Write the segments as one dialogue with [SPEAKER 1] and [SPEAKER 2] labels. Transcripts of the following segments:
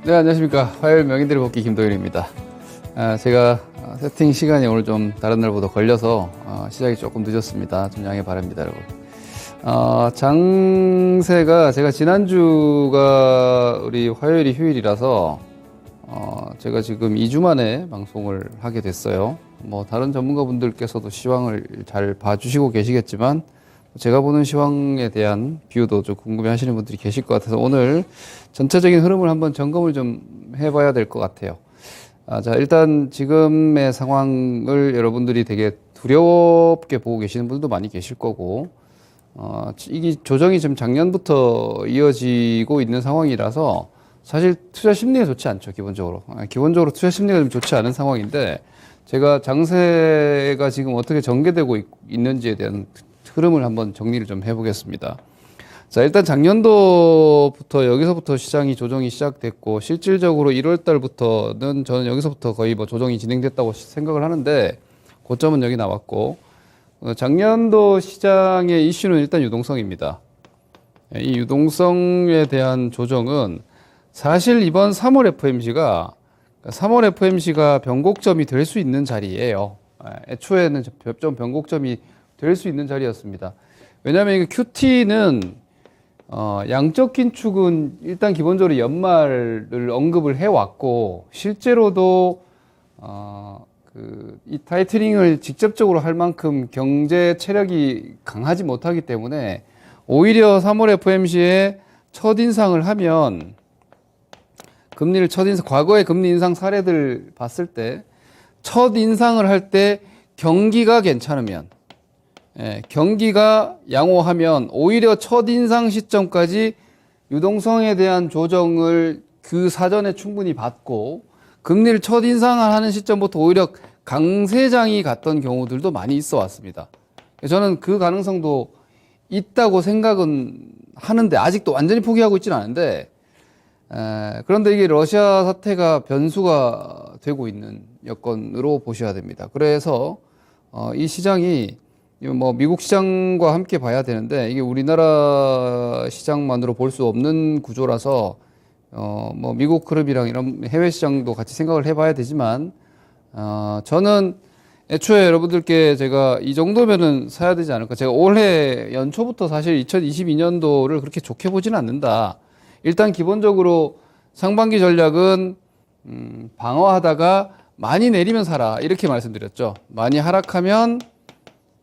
[SPEAKER 1] 네, 안녕하십니까. 화요일 명인들의 복귀 김도윤입니다. 제가 세팅 시간이 오늘 좀 다른 날보다 걸려서 시작이 조금 늦었습니다. 좀 양해 바랍니다, 여러분. 장세가 제가 지난주가 우리 화요일이 휴일이라서 제가 지금 2주 만에 방송을 하게 됐어요. 뭐 다른 전문가분들께서도 시황을 잘 봐주시고 계시겠지만 제가 보는 시황에 대한 뷰도 좀 궁금해 하시는 분들이 계실 것 같아서 오늘 전체적인 흐름을 한번 점검을 좀 해봐야 될 것 같아요. 자, 일단 지금의 상황을 여러분들이 되게 두렵게 보고 계시는 분들도 많이 계실 거고, 이게 조정이 지금 작년부터 이어지고 있는 상황이라서 사실 투자 심리가 좋지 않죠, 기본적으로. 기본적으로 투자 심리가 좀 좋지 않은 상황인데, 제가 장세가 지금 어떻게 전개되고 있는지에 대한 흐름을 한번 정리를 좀 해보겠습니다. 자, 일단 작년도부터 여기서부터 시장이 조정이 시작됐고, 실질적으로 1월 달부터는 저는 여기서부터 거의 뭐 조정이 진행됐다고 생각을 하는데, 고점은 여기 나왔고, 작년도 시장의 이슈는 일단 유동성입니다. 이 유동성에 대한 조정은 사실 이번 3월 FMC가 변곡점이 될 수 있는 자리예요. 애초에는 좀 변곡점이 될 수 있는 자리였습니다. 왜냐하면 이거 QT는 양적 긴축은 일단 기본적으로 연말을 언급을 해왔고, 실제로도 이 타이트닝을 직접적으로 할 만큼 경제 체력이 강하지 못하기 때문에 오히려 3월 FMC에 첫 인상을 하면 과거의 금리 인상 사례들 봤을 때 첫 인상을 할 때 경기가 괜찮으면, 경기가 양호하면 오히려 첫인상 시점까지 유동성에 대한 조정을 그 사전에 충분히 받고 금리를 첫인상을 하는 시점부터 오히려 강세장이 갔던 경우들도 많이 있어 왔습니다. 저는 그 가능성도 있다고 생각은 하는데, 아직도 완전히 포기하고 있지는 않은데, 그런데 이게 러시아 사태가 변수가 되고 있는 여건으로 보셔야 됩니다. 그래서 이 시장이 뭐 미국 시장과 함께 봐야 되는데, 이게 우리나라 시장만으로 볼 수 없는 구조라서 뭐 미국 흐름이랑 이런 해외 시장도 같이 생각을 해봐야 되지만, 저는 애초에 여러분들께 제가 이 정도면은 사야 되지 않을까. 제가 올해 연초부터 사실 2022년도를 그렇게 좋게 보지는 않는다. 일단 기본적으로 상반기 전략은 방어하다가 많이 내리면 사라, 이렇게 말씀드렸죠. 많이 하락하면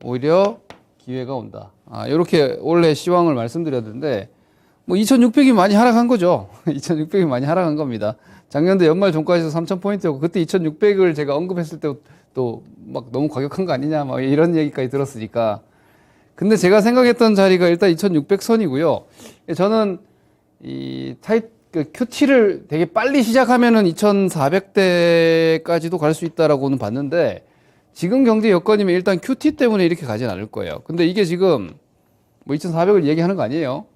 [SPEAKER 1] 오히려 기회가 온다. 이렇게 원래 시황을 말씀드렸는데, 뭐 2,600이 많이 하락한 거죠. 2,600이 많이 하락한 겁니다. 작년도 연말 종가에서 3,000포인트였고, 그때 2,600을 제가 언급했을 때 또 막 너무 과격한 거 아니냐, 막 이런 얘기까지 들었으니까. 근데 제가 생각했던 자리가 일단 2,600선이고요. 저는 QT를 되게 빨리 시작하면은 2,400대까지도 갈 수 있다라고는 봤는데, 지금 경제 여건이면 일단 QT 때문에 이렇게 가진 않을 거예요. 근데 이게 지금 뭐 2,400을 얘기하는 거 아니에요.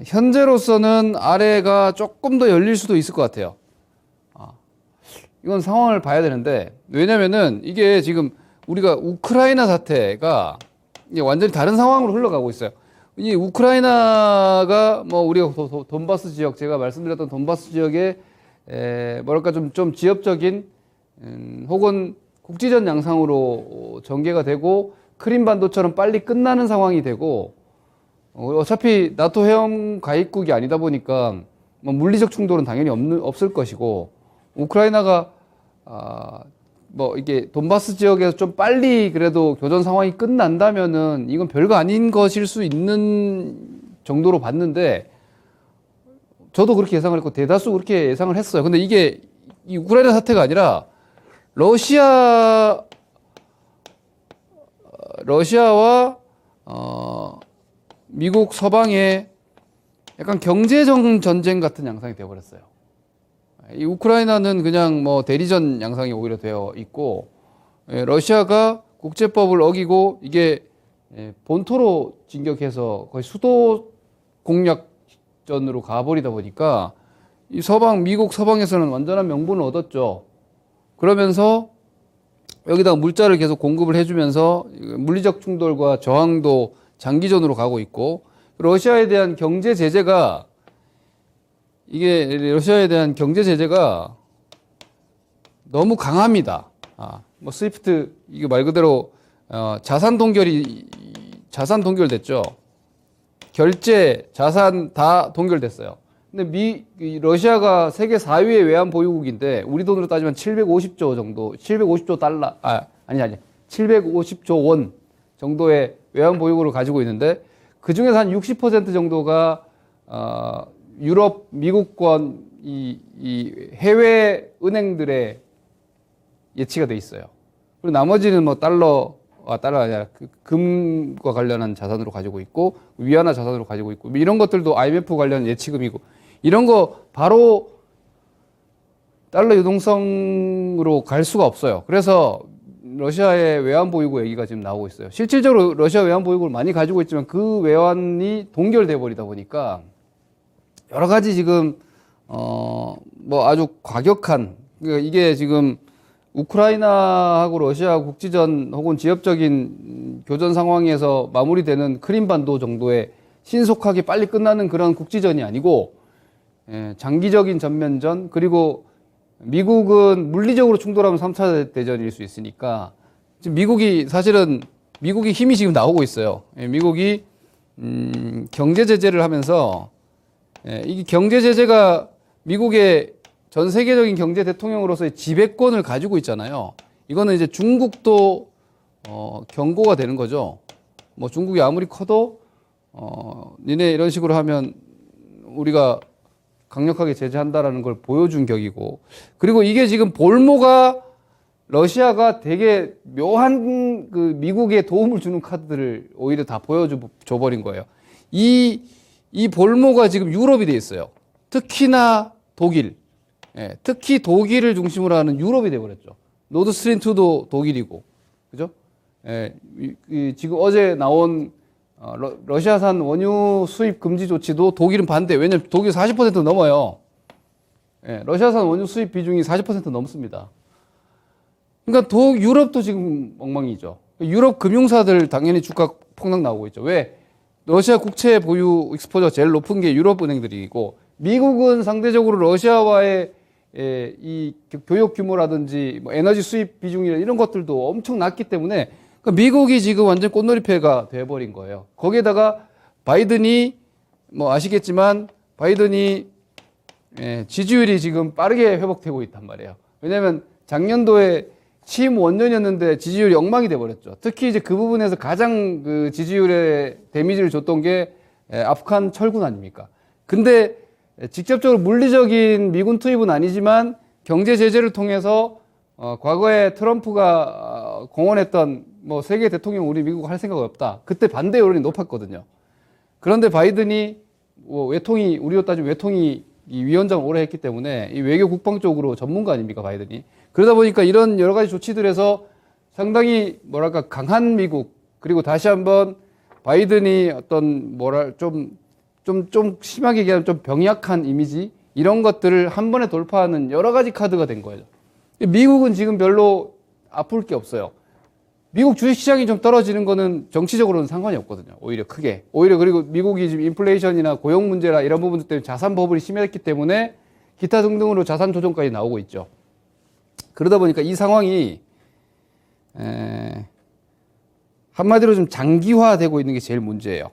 [SPEAKER 1] 현재로서는 아래가 조금 더 열릴 수도 있을 것 같아요. 이건 상황을 봐야 되는데, 왜냐면은 이게 지금 우리가 우크라이나 사태가 이게 완전히 다른 상황으로 흘러가고 있어요. 이 우크라이나가 뭐 우리가 돈바스 지역, 제가 말씀드렸던 돈바스 지역에 뭐랄까 좀 지역적인 혹은 국지전 양상으로 전개가 되고, 크림반도처럼 빨리 끝나는 상황이 되고, 어차피 나토 회원 가입국이 아니다 보니까 뭐 물리적 충돌은 당연히 없을 것이고, 우크라이나가 뭐 이게 돈바스 지역에서 좀 빨리 그래도 교전 상황이 끝난다면은 이건 별거 아닌 것일 수 있는 정도로 봤는데, 저도 그렇게 예상을 했고 대다수 그렇게 예상을 했어요. 근데 이게 이 우크라이나 사태가 아니라 러시아와 미국 서방의 약간 경제적 전쟁 같은 양상이 되어버렸어요. 이 우크라이나는 그냥 뭐 대리전 양상이 오히려 되어 있고, 러시아가 국제법을 어기고 이게 본토로 진격해서 거의 수도 공략전으로 가버리다 보니까 이 미국 서방에서는 완전한 명분을 얻었죠. 그러면서 여기다가 물자를 계속 공급을 해주면서 물리적 충돌과 저항도 장기전으로 가고 있고, 러시아에 대한 경제 제재가 이게 러시아에 대한 경제 제재가 너무 강합니다. 뭐 스위프트 이게 말 그대로 자산 동결됐죠. 결제, 자산 다 동결됐어요. 근데 러시아가 세계 4위의 외환 보유국인데 우리 돈으로 따지면 750조 정도, 750조 달러, 아니, 750조 원 정도의 외환 보유국을 가지고 있는데 그 중에서 한 60% 정도가 유럽, 미국권 이 해외 은행들의 예치가 돼 있어요. 그리고 나머지는 뭐 달러가 아니라 금과 관련한 자산으로 가지고 있고 위안화 자산으로 가지고 있고 이런 것들도 IMF 관련 예치금이고 이런 거 바로 달러 유동성으로 갈 수가 없어요. 그래서 러시아의 외환 보유고 얘기가 지금 나오고 있어요. 실질적으로 러시아 외환 보유고를 많이 가지고 있지만 그 외환이 동결돼 버리다 보니까 여러 가지 지금 뭐 아주 과격한 그러니까 이게 지금 우크라이나하고 러시아 국지전 혹은 지역적인 교전 상황에서 마무리되는 크림반도 정도의 신속하게 빨리 끝나는 그런 국지전이 아니고 장기적인 전면전 그리고 미국은 물리적으로 충돌하면 3차 대전일 수 있으니까 지금 미국이 힘이 지금 나오고 있어요. 미국이 경제 제재를 하면서 이게 경제 제재가 미국의 전 세계적인 경제 대통령으로서의 지배권을 가지고 있잖아요. 이거는 이제 중국도 경고가 되는 거죠. 뭐 중국이 아무리 커도 니네 이런 식으로 하면 우리가 강력하게 제재한다라는 걸 보여준 격이고 그리고 이게 지금 볼모가 러시아가 되게 묘한 그 미국에 도움을 주는 카드들을 오히려 다 보여줘 버린 거예요. 이 볼모가 지금 유럽이 돼 있어요. 특히나 독일. 특히 독일을 중심으로 하는 유럽이 돼버렸죠. 노드스트림 2도 독일이고, 그죠? 지금 어제 나온 러시아산 원유 수입 금지 조치도 독일은 반대. 왜냐면 독일 40% 넘어요. 러시아산 원유 수입 비중이 40% 넘습니다. 그러니까 유럽도 지금 엉망이죠. 유럽 금융사들 당연히 주가 폭락 나오고 있죠. 왜? 러시아 국채 보유 익스포저가 제일 높은 게 유럽 은행들이고 미국은 상대적으로 러시아와의 이 교역 규모라든지 뭐 에너지 수입 비중이나 이런 것들도 엄청 낮기 때문에 그러니까 미국이 지금 완전 꽃놀이패가 돼버린 거예요. 거기에다가 바이든이 뭐 아시겠지만 바이든이 지지율이 지금 빠르게 회복되고 있단 말이에요. 왜냐하면 작년도에 취임 원년이었는데 지지율이 엉망이 돼버렸죠. 특히 이제 그 부분에서 가장 그 지지율에 데미지를 줬던 게 아프간 철군 아닙니까? 근데 직접적으로 물리적인 미군 투입은 아니지만 경제 제재를 통해서 과거에 트럼프가 공언했던 뭐 세계 대통령 우리 미국 할 생각 없다. 그때 반대 여론이 높았거든요. 그런데 바이든이 뭐 외통위 우리로 따지면 외통위 이 위원장 오래 했기 때문에 이 외교 국방 쪽으로 전문가 아닙니까 바이든이. 그러다 보니까 이런 여러 가지 조치들에서 상당히 뭐랄까 강한 미국 그리고 다시 한번 바이든이 어떤 좀 심하게 얘기하면 좀 병약한 이미지 이런 것들을 한 번에 돌파하는 여러 가지 카드가 된 거예요. 미국은 지금 별로 아플 게 없어요. 미국 주식시장이 좀 떨어지는 거는 정치적으로는 상관이 없거든요. 오히려 크게. 오히려 그리고 미국이 지금 인플레이션이나 고용 문제나 이런 부분들 때문에 자산 버블이 심했기 때문에 기타 등등으로 자산 조정까지 나오고 있죠. 그러다 보니까 이 상황이 한마디로 좀 장기화되고 있는 게 제일 문제예요.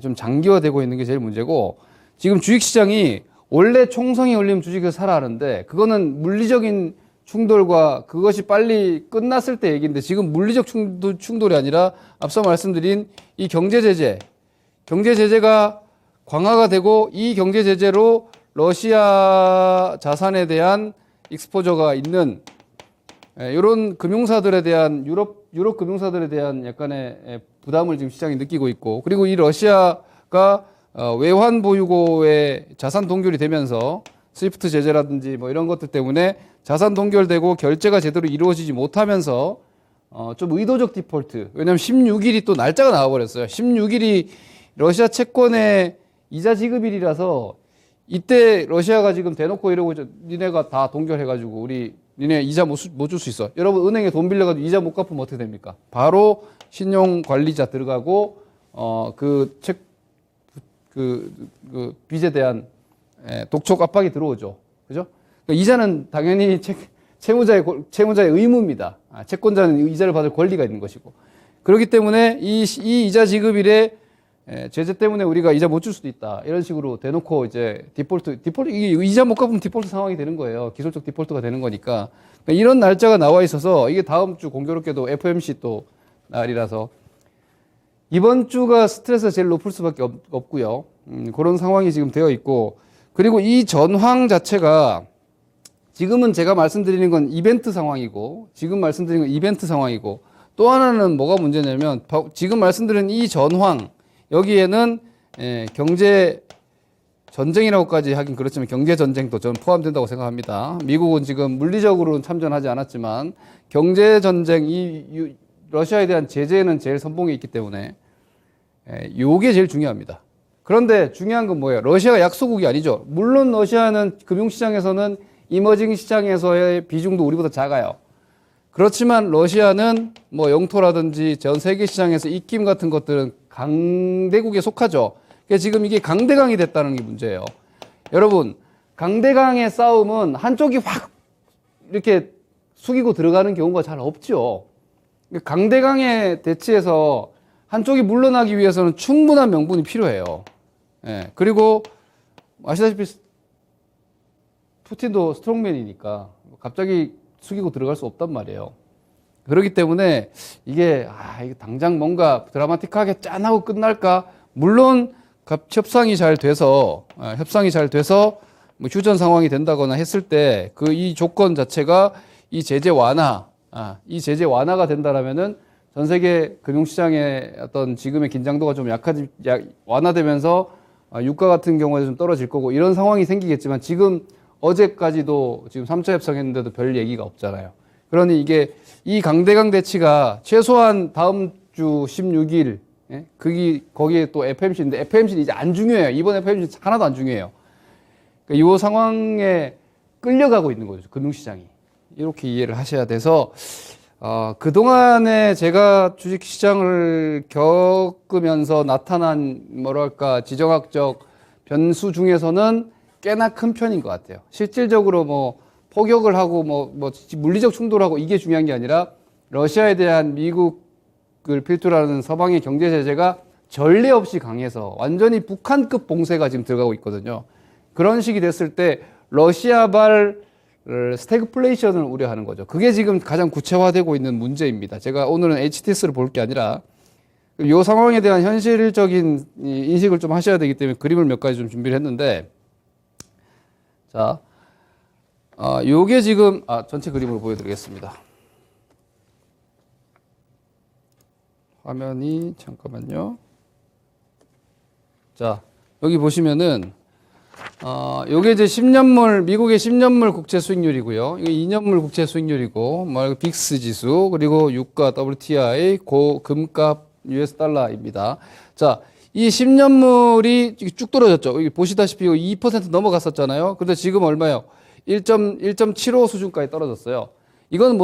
[SPEAKER 1] 좀 장기화되고 있는 게 제일 문제고 지금 주식시장이 원래 총성이 올리면 주식을 사라 하는데 그거는 물리적인 충돌과 그것이 빨리 끝났을 때 얘기인데 지금 물리적 충돌이 아니라 앞서 말씀드린 이 경제 제재가 강화가 되고 이 경제 제재로 러시아 자산에 대한 익스포저가 있는 이런 금융사들에 대한 유럽 금융사들에 대한 약간의 부담을 지금 시장이 느끼고 있고 그리고 이 러시아가 외환 보유고의 자산 동결이 되면서 스위프트 제재라든지 뭐 이런 것들 때문에 자산 동결되고 결제가 제대로 이루어지지 못하면서 좀 의도적 디폴트. 왜냐하면 16일이 또 날짜가 나와버렸어요. 16일이 러시아 채권의 이자 지급일이라서 이때 러시아가 지금 대놓고 이러고 니네가 다 동결해가지고 니네 이자 못 줄 수 있어. 여러분 은행에 돈 빌려가지고 이자 못 갚으면 어떻게 됩니까? 바로 신용관리자 들어가고 그 빚에 대한 독촉 압박이 들어오죠. 그죠? 그러니까 이자는 당연히 채무자의 의무입니다. 채권자는 이자를 받을 권리가 있는 것이고. 그렇기 때문에 이 이자 지급일에 제재 때문에 우리가 이자 못 줄 수도 있다. 이런 식으로 대놓고 이제 디폴트, 이게 이자 못 갚으면 디폴트 상황이 되는 거예요. 기술적 디폴트가 되는 거니까. 그러니까 이런 날짜가 나와 있어서 이게 다음 주 공교롭게도 FOMC 또 날이라서 이번 주가 스트레스가 제일 높을 수밖에 없고요. 그런 상황이 지금 되어 있고, 그리고 이 전황 자체가 지금은 제가 말씀드리는 건 이벤트 상황이고, 지금 말씀드리는 건 이벤트 상황이고, 또 하나는 뭐가 문제냐면 지금 말씀드린 이 전황, 여기에는 경제 전쟁이라고까지 하긴 그렇지만 경제 전쟁도 저는 포함된다고 생각합니다. 미국은 지금 물리적으로는 참전하지 않았지만 경제 전쟁, 러시아에 대한 제재는 제일 선봉에 있기 때문에 요게 제일 중요합니다. 그런데 중요한 건 뭐예요? 러시아가 약소국이 아니죠. 물론 러시아는 금융시장에서는 이머징 시장에서의 비중도 우리보다 작아요. 그렇지만 러시아는 뭐 영토라든지 전 세계 시장에서 입김 같은 것들은 강대국에 속하죠. 그러니까 지금 이게 강대강이 됐다는 게 문제예요. 여러분, 강대강의 싸움은 한쪽이 확 이렇게 숙이고 들어가는 경우가 잘 없죠. 강대강에 대치해서 한쪽이 물러나기 위해서는 충분한 명분이 필요해요. 그리고 아시다시피 푸틴도 스트롱맨이니까 갑자기 숙이고 들어갈 수 없단 말이에요. 그렇기 때문에 이게 당장 뭔가 드라마틱하게 짠하고 끝날까? 물론 협상이 잘 돼서 뭐 휴전 상황이 된다거나 했을 때 이 조건 자체가 이 제재 완화가 된다라면은 전 세계 금융시장의 어떤 지금의 긴장도가 좀 완화되면서 유가 같은 경우에 좀 떨어질 거고 이런 상황이 생기겠지만 지금 어제까지도 지금 3차 협상했는데도 별 얘기가 없잖아요. 그러니 이게 이 강대강 대치가 최소한 다음 주 16일, 거기에 또 FMC인데 FMC는 이제 안 중요해요. 이번 FMC 하나도 안 중요해요. 그러니까 이 상황에 끌려가고 있는 거죠. 금융시장이. 이렇게 이해를 하셔야 돼서, 그동안에 제가 주식시장을 겪으면서 나타난, 지정학적 변수 중에서는 꽤나 큰 편인 것 같아요. 실질적으로 뭐, 포격을 하고 물리적 충돌하고 이게 중요한 게 아니라 러시아에 대한 미국을 필두로 하는 서방의 경제 제재가 전례 없이 강해서 완전히 북한급 봉쇄가 지금 들어가고 있거든요. 그런 식이 됐을 때 러시아발 스태그플레이션을 우려하는 거죠. 그게 지금 가장 구체화되고 있는 문제입니다. 제가 오늘은 HTS를 볼 게 아니라 이 상황에 대한 현실적인 인식을 좀 하셔야 되기 때문에 그림을 몇 가지 좀 준비를 했는데, 자, 요게 지금, 전체 그림으로 보여드리겠습니다. 화면이, 잠깐만요. 자, 여기 보시면은, 요게 이제 10년물, 미국의 10년물 국채 수익률이고요. 이게 2년물 국채 수익률이고, 빅스 지수, 그리고 유가, WTI, 금값, US 달러입니다. 자, 이 10년물이 쭉 떨어졌죠. 여기 보시다시피 2% 넘어갔었잖아요. 근데 지금 얼마예요? 1.75 수준까지 떨어졌어요. 이거는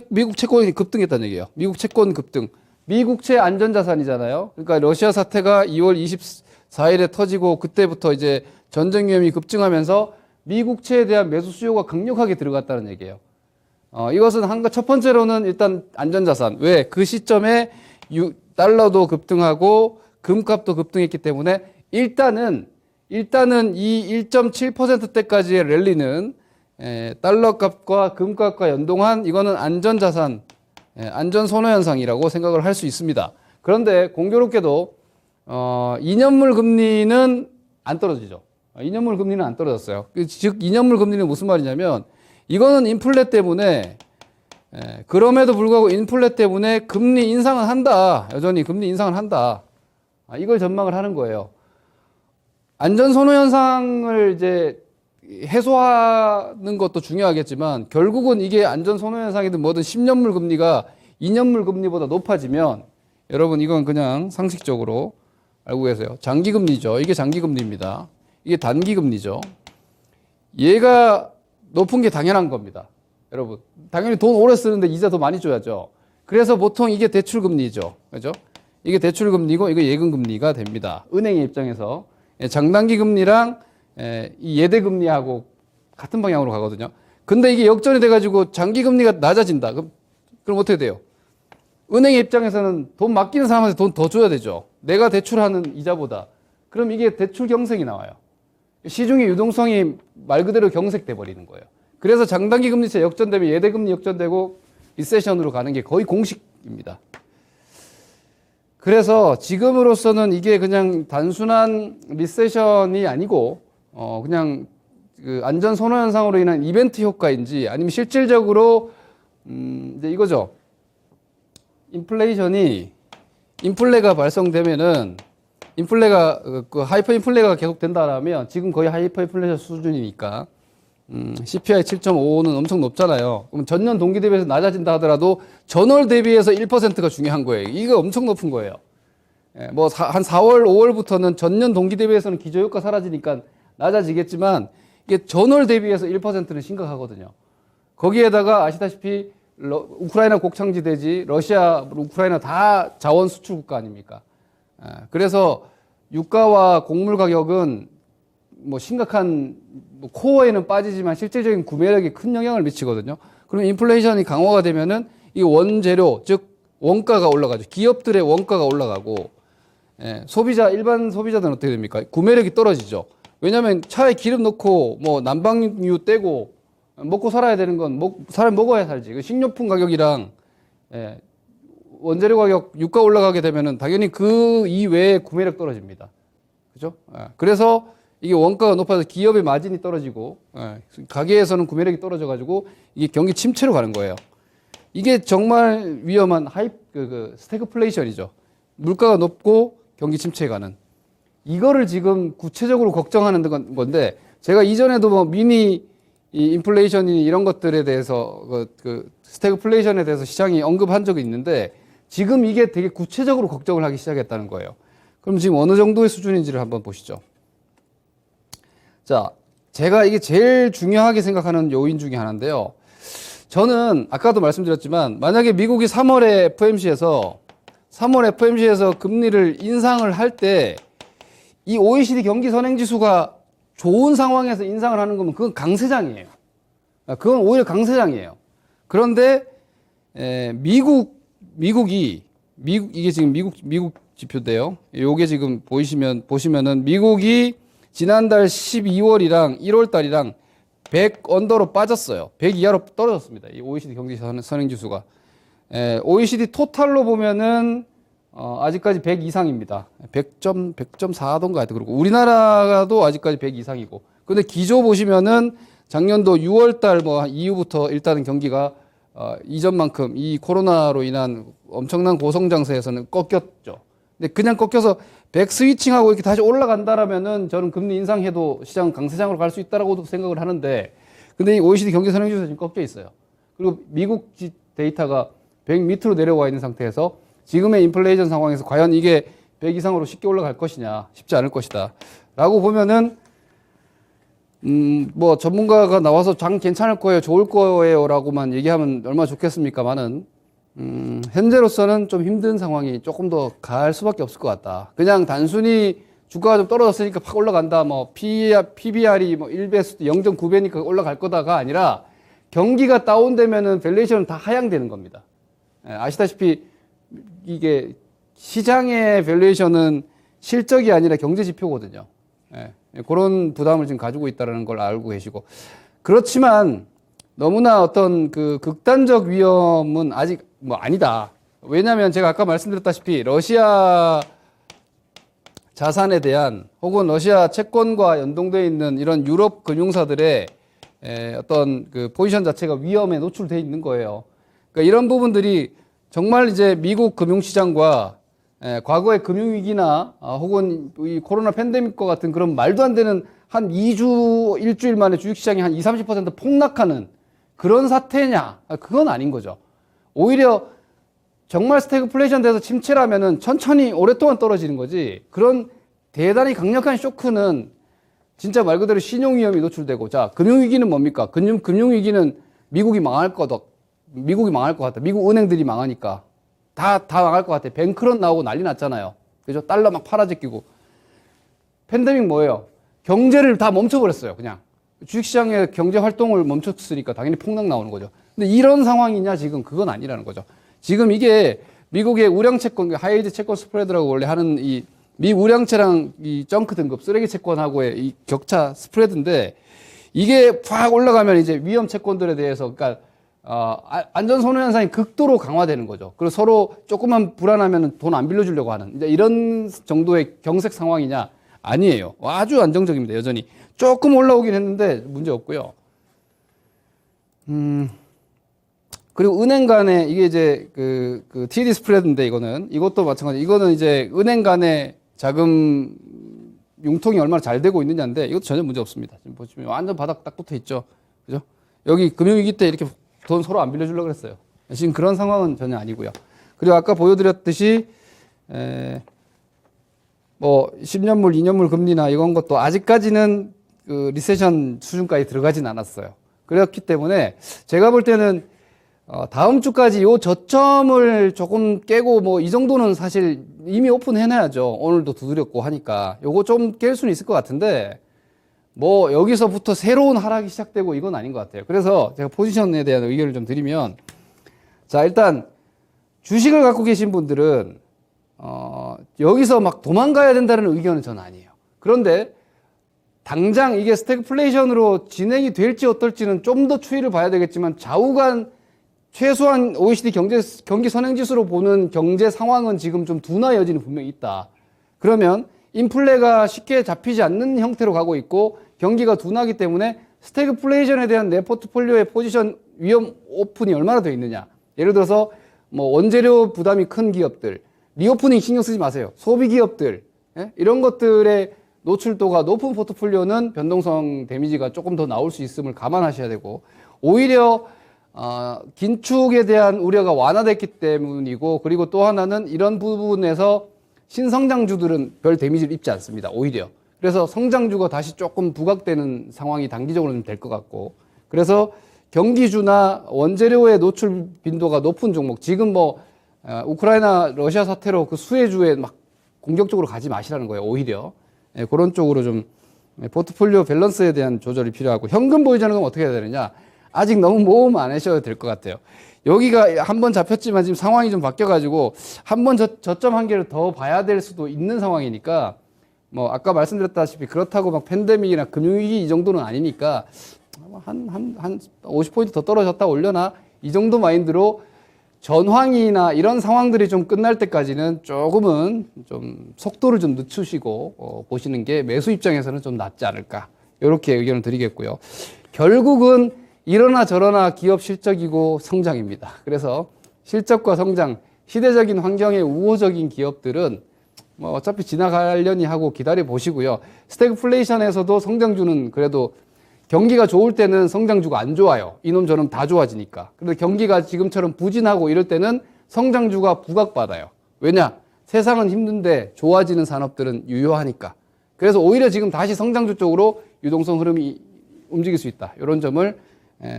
[SPEAKER 1] 미국 채권이 급등했다는 얘기예요. 미국 채권 급등. 미국채 안전자산이잖아요. 그러니까 러시아 사태가 2월 24일에 터지고 그때부터 이제 전쟁 위험이 급증하면서 미국채에 대한 매수 수요가 강력하게 들어갔다는 얘기예요. 이것은 첫 번째로는 일단 안전자산. 왜? 그 시점에 달러도 급등하고 금값도 급등했기 때문에 일단은 이 1.7%대까지의 랠리는 달러 값과 금값과 연동한 이거는 안전자산, 안전 선호 현상이라고 생각을 할 수 있습니다. 그런데 공교롭게도 2년물 금리는 안 떨어지죠. 2년물 금리는 안 떨어졌어요. 즉 2년물 금리는 무슨 말이냐면 이거는 인플레 때문에 그럼에도 불구하고 인플레 때문에 금리 인상은 한다. 여전히 금리 인상을 한다. 이걸 전망을 하는 거예요. 안전 선호 현상을 이제 해소하는 것도 중요하겠지만 결국은 이게 안전 선호 현상이든 뭐든 10년물 금리가 2년물 금리보다 높아지면 여러분 이건 그냥 상식적으로 알고 계세요. 장기 금리죠. 이게 장기 금리입니다. 이게 단기 금리죠. 얘가 높은 게 당연한 겁니다. 여러분 당연히 돈 오래 쓰는데 이자 더 많이 줘야죠. 그래서 보통 이게 대출 금리죠. 그죠? 이게 대출 금리고 이거 예금 금리가 됩니다. 은행의 입장에서 장단기 금리랑 이 예대금리하고 같은 방향으로 가거든요. 근데 이게 역전이 돼가지고 장기금리가 낮아진다. 그럼 어떻게 돼요? 은행의 입장에서는 돈 맡기는 사람한테 돈 더 줘야 되죠. 내가 대출하는 이자보다. 그럼 이게 대출 경색이 나와요. 시중의 유동성이 말 그대로 경색돼 버리는 거예요. 그래서 장단기 금리차 역전되면 예대금리 역전되고 리세션으로 가는 게 거의 공식입니다. 그래서 지금으로서는 이게 그냥 단순한 리세션이 아니고 그냥 그 안전 선호 현상으로 인한 이벤트 효과인지 아니면 실질적으로 이제 이거죠. 인플레가 발생되면은 인플레가 그 하이퍼 인플레가 계속 된다라면 지금 거의 하이퍼 인플레이션 수준이니까 CPI 7.55는 엄청 높잖아요. 그럼 전년 동기 대비해서 낮아진다 하더라도 전월 대비해서 1%가 중요한 거예요. 이거 엄청 높은 거예요. 뭐 한 4월, 5월부터는 전년 동기 대비해서는 기저효과 사라지니까 낮아지겠지만 이게 전월 대비해서 1%는 심각하거든요. 거기에다가 아시다시피 우크라이나 곡창지대지 러시아, 우크라이나 다 자원 수출 국가 아닙니까? 그래서 유가와 곡물 가격은 뭐 심각한 코어에는 빠지지만 실질적인 구매력에 큰 영향을 미치거든요. 그러면 인플레이션이 강화가 되면은 이 원재료 즉 원가가 올라가죠. 기업들의 원가가 올라가고 일반 소비자들은 어떻게 됩니까? 구매력이 떨어지죠. 왜냐하면 차에 기름 넣고 뭐 난방유 떼고 먹고 살아야 되는 건 사람 먹어야 살지. 그 식료품 가격이랑 원재료 가격, 유가 올라가게 되면은 당연히 그 이외에 구매력 떨어집니다. 그죠? 그래서 이게 원가가 높아서 기업의 마진이 떨어지고, 가게에서는 구매력이 떨어져가지고 이게 경기 침체로 가는 거예요. 이게 정말 위험한 스태그플레이션이죠. 물가가 높고 경기 침체에 가는. 이거를 지금 구체적으로 걱정하는 건데, 제가 이전에도 뭐 미니 인플레이션이 이런 것들에 대해서 스태그플레이션에 대해서 시장이 언급한 적이 있는데 지금 이게 되게 구체적으로 걱정을 하기 시작했다는 거예요. 그럼 지금 어느 정도의 수준인지를 한번 보시죠. 자, 제가 이게 제일 중요하게 생각하는 요인 중에 하나인데요. 저는 아까도 말씀드렸지만 만약에 미국이 3월에 FMC에서 금리를 인상을 할 때 이 OECD 경기 선행지수가 좋은 상황에서 인상을 하는 거면 그건 강세장이에요. 그건 오히려 강세장이에요. 그런데 미국이 이게 지금 미국 지표인데요. 요게 지금 보시면은 미국이 지난달 12월이랑 1월 달이랑 100 언더로 빠졌어요. 100 이하로 떨어졌습니다. 이 OECD 경기 선행지수가. OECD 토탈로 보면은 아직까지 100 이상입니다. 100.4던가 하여튼 그렇고 우리나라도 아직까지 100 이상이고. 근데 기조 보시면은 작년도 6월 달 뭐 이후부터 일단은 경기가 이전만큼 이 코로나로 인한 엄청난 고성장세에서는 꺾였죠. 근데 그냥 꺾여서 100 스위칭하고 이렇게 다시 올라간다라면은 저는 금리 인상해도 시장 강세장으로 갈 수 있다라고도 생각을 하는데 근데 이 OECD 경기 선행지수 지금 꺾여 있어요. 그리고 미국 데이터가 100 밑으로 내려와 있는 상태에서 지금의 인플레이션 상황에서 과연 이게 100 이상으로 쉽게 올라갈 것이냐 쉽지 않을 것이다 라고 보면은 뭐 전문가가 나와서 장 괜찮을 거예요 좋을 거예요 라고만 얘기하면 얼마나 좋겠습니까만은 현재로서는 좀 힘든 상황이 조금 더 갈 수밖에 없을 것 같다. 그냥 단순히 주가가 좀 떨어졌으니까 팍 올라간다. 뭐 PBR이 뭐 1배수도 0.9배니까 올라갈 거다가 아니라 경기가 다운되면은 밸류에이션은 다 하향되는 겁니다. 아시다시피 이게 시장의 밸류에이션은 실적이 아니라 경제 지표거든요. 그런 부담을 지금 가지고 있다는 걸 알고 계시고 그렇지만 너무나 어떤 그 극단적 위험은 아직 뭐 아니다. 왜냐하면 제가 아까 말씀드렸다시피 러시아 자산에 대한 혹은 러시아 채권과 연동되어 있는 이런 유럽 금융사들의 어떤 그 포지션 자체가 위험에 노출되어 있는 거예요. 그러니까 이런 부분들이 정말 이제 미국 금융시장과 과거의 금융위기나 혹은 이 코로나 팬데믹과 같은 그런 말도 안 되는 한 2주, 일주일 만에 주식시장이 한 20, 30% 폭락하는 그런 사태냐? 그건 아닌 거죠. 오히려 정말 스태그플레이션 돼서 침체라면은 천천히 오랫동안 떨어지는 거지 그런 대단히 강력한 쇼크는 진짜 말 그대로 신용위험이 노출되고 자, 금융위기는 뭡니까? 금융위기는 미국이 망할 것 같다. 미국 은행들이 망하니까. 다 망할 것 같아. 뱅크런 나오고 난리 났잖아요. 그죠? 달러 막 팔아제끼고. 팬데믹 뭐예요? 경제를 다 멈춰버렸어요. 그냥 주식시장의 경제 활동을 멈췄으니까 당연히 폭락 나오는 거죠. 근데 이런 상황이냐 지금 그건 아니라는 거죠. 지금 이게 미국의 우량 채권, 하이드 채권 스프레드라고 원래 하는 이 미 우량채랑 이 정크 등급 쓰레기 채권하고의 이 격차 스프레드인데 이게 팍 올라가면 이제 위험 채권들에 대해서 그러니까 안전 선호 현상이 극도로 강화되는 거죠. 그리고 서로 조금만 불안하면 돈 안 빌려주려고 하는 이제 이런 정도의 경색 상황이냐? 아니에요. 아주 안정적입니다. 여전히 조금 올라오긴 했는데 문제 없고요. 그리고 은행 간에 이게 이제 그 TD 스프레드인데 이것도 마찬가지. 이거는 이제 은행 간의 자금 융통이 얼마나 잘 되고 있느냐인데 이것도 전혀 문제 없습니다. 지금 보시면 완전 바닥 딱 붙어 있죠. 그죠? 여기 금융위기 때 이렇게 돈 서로 안 빌려주려고 그랬어요. 지금 그런 상황은 전혀 아니고요. 그리고 아까 보여드렸듯이 뭐 10년물, 2년물 금리나 이런 것도 아직까지는 그 리세션 수준까지 들어가진 않았어요. 그렇기 때문에 제가 볼 때는 다음 주까지 요 저점을 조금 깨고 뭐 이 정도는 사실 이미 오픈해놔야죠. 오늘도 두드렸고 하니까 요거 좀 깰 수는 있을 것 같은데 뭐 여기서부터 새로운 하락이 시작되고 이건 아닌 것 같아요. 그래서 제가 포지션에 대한 의견을 좀 드리면 자 일단 주식을 갖고 계신 분들은 여기서 막 도망가야 된다는 의견은 저는 아니에요. 그런데 당장 이게 스태그플레이션으로 진행이 될지 어떨지는 좀 더 추이를 봐야 되겠지만 좌우간 최소한 OECD 경기 선행지수로 보는 경제 상황은 지금 좀 둔화 여지는 분명히 있다. 그러면 인플레가 쉽게 잡히지 않는 형태로 가고 있고 경기가 둔화하기 때문에 스태그플레이션에 대한 내 포트폴리오의 포지션 위험 오픈이 얼마나 더 있느냐. 예를 들어서 뭐 원재료 부담이 큰 기업들, 리오프닝 신경 쓰지 마세요. 소비 기업들, 이런 것들의 노출도가 높은 포트폴리오는 변동성 데미지가 조금 더 나올 수 있음을 감안하셔야 되고 오히려 긴축에 대한 우려가 완화됐기 때문이고 그리고 또 하나는 이런 부분에서 신성장주들은 별 데미지를 입지 않습니다. 오히려. 그래서 성장주가 다시 조금 부각되는 상황이 단기적으로 좀 될 것 같고 그래서 경기주나 원재료의 노출 빈도가 높은 종목 지금 뭐 우크라이나 러시아 사태로 그 수혜주에 막 공격적으로 가지 마시라는 거예요. 오히려. 그런 쪽으로 좀 포트폴리오 밸런스에 대한 조절이 필요하고 현금 보유자는 어떻게 해야 되느냐 아직 너무 모험 안 하셔도 될 것 같아요. 여기가 한번 잡혔지만 지금 상황이 좀 바뀌어가지고 한번 저점 한 개를 더 봐야 될 수도 있는 상황이니까 뭐 아까 말씀드렸다시피 그렇다고 막 팬데믹이나 금융위기 이 정도는 아니니까 한 50포인트 더 떨어졌다 올려나 이 정도 마인드로 전황이나 이런 상황들이 좀 끝날 때까지는 조금은 좀 속도를 좀 늦추시고 보시는 게 매수 입장에서는 좀 낫지 않을까 이렇게 의견을 드리겠고요. 결국은 이러나 저러나 기업 실적이고 성장입니다. 그래서 실적과 성장, 시대적인 환경에 우호적인 기업들은 뭐 어차피 지나가려니 하고 기다려 보시고요. 스태그플레이션에서도 성장주는 그래도 경기가 좋을 때는 성장주가 안 좋아요. 이놈 저놈 다 좋아지니까. 그런데 경기가 지금처럼 부진하고 이럴 때는 성장주가 부각받아요. 왜냐? 세상은 힘든데 좋아지는 산업들은 유효하니까. 그래서 오히려 지금 다시 성장주 쪽으로 유동성 흐름이 움직일 수 있다. 이런 점을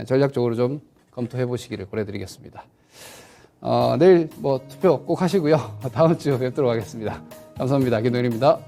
[SPEAKER 1] 전략적으로 좀 검토해 보시기를 권해드리겠습니다. 내일 뭐 투표 꼭 하시고요. 다음 주에 뵙도록 하겠습니다. 감사합니다. 김동일입니다.